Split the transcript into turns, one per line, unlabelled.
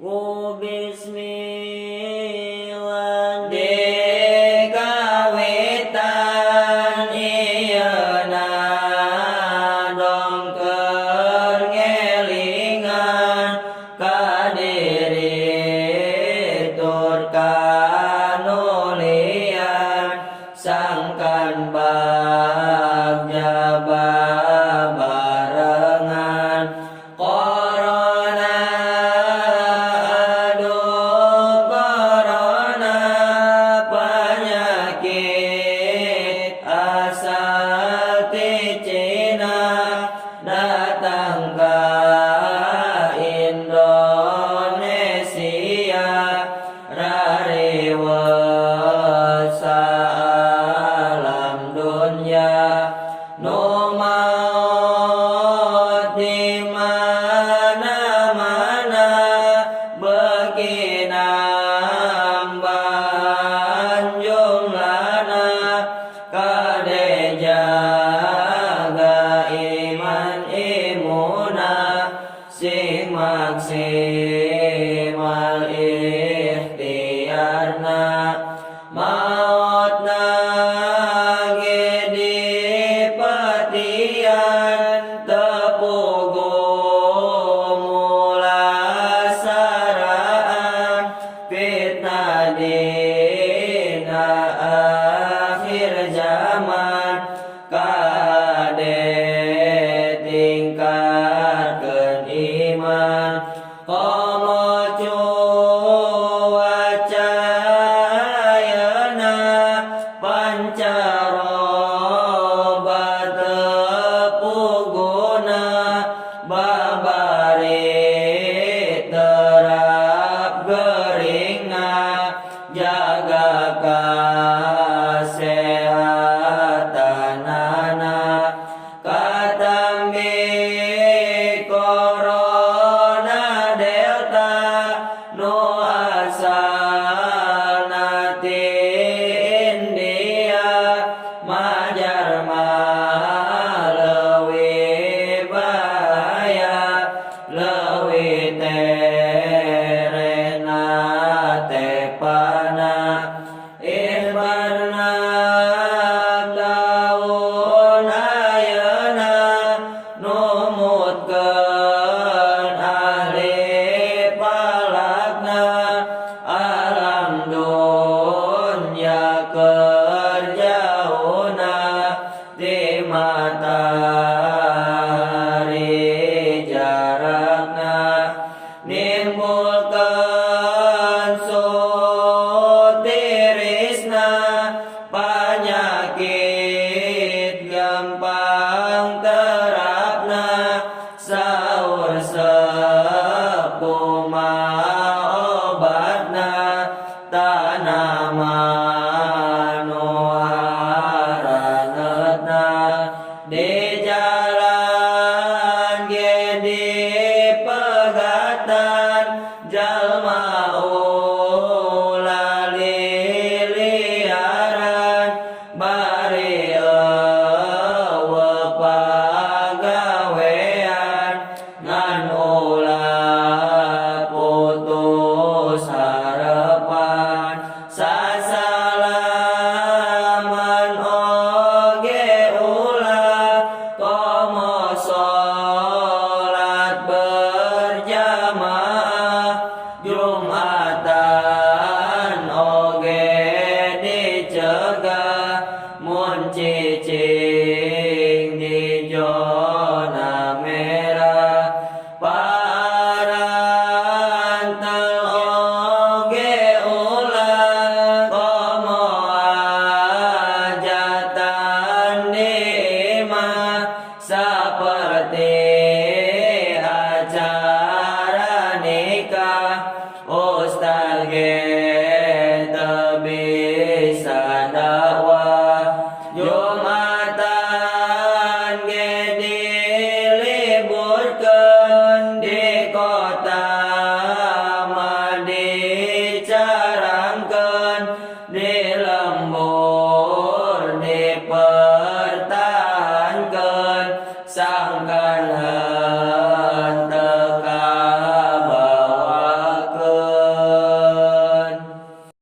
Bismillah
dikawitan ieuna dongkeun ngelingan ka diri tur kanulian sangkan bagja babarengan corona aduh corona penyakit asal ti Cina datang ka Indonesia rariweuh alam dunya nu maot di mana-mana beuki nambahan jumlahna kade jaga iman imuna sing maksimal ikhtiarna maotna ge dipatian tepugu mulasaraan fitnah dina akhir zaman kade tingkatkeun iman komo cuaca ayeuna pancaroba tepuguna babari terap geuringna jaga kasehatanana katambi corona delta nu asalna ti India majar mah leuwih bahaya leuwih terena tepana ikhbarna taun ayeuna numutkeun ahli palakna alam dunya kerjauna di matahari jarakna nimbulkeun suhu tirisna panyakit gampang terapna saur sepuh obatna tanaman nu harangeutna di jalan ge dipegatan jalma ulah liliaran bari eueuh pagawean ngan ulah putus harapan sasalaman oge ulah komo salat berjamaah Jumatan oge dicegah mun cicing di zona merah parantel oge ulah komo hajatan di imah saperti acara nikah ustaz ge